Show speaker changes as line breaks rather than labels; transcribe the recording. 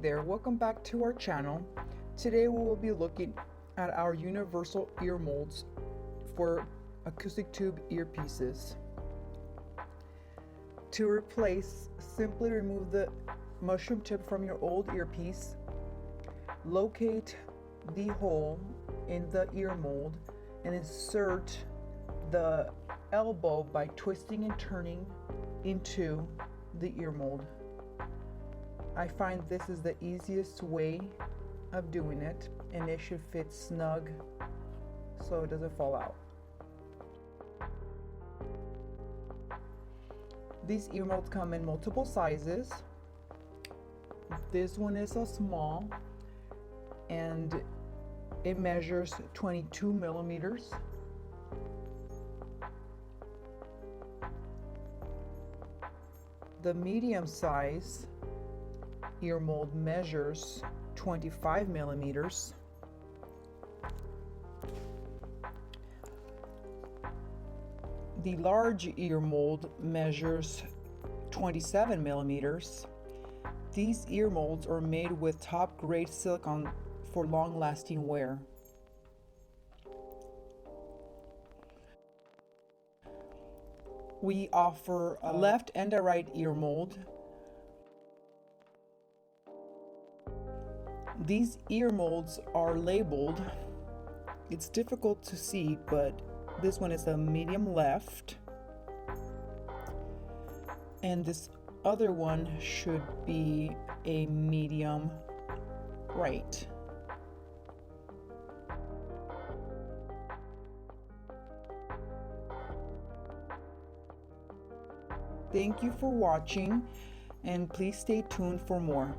there, welcome back to our channel. Today we will be looking at our universal ear molds for acoustic tube earpieces. To replace, simply remove the mushroom tip from your old earpiece, locate the hole in the ear mold, and insert the elbow by twisting and turning into the ear mold. I find this is the easiest way of doing it, and it should fit snug so it doesn't fall out. These ear molds come in multiple sizes. This one is a small and it measures 22 millimeters. The medium size ear mold measures 25 millimeters. The large ear mold measures 27 millimeters. These ear molds are made with top grade silicone for long-lasting wear. We offer a left and a right ear mold. These ear molds are labeled. It's difficult to see, but this one is a medium left, and this other one should be a medium right. Thank you for watching, and please stay tuned for more.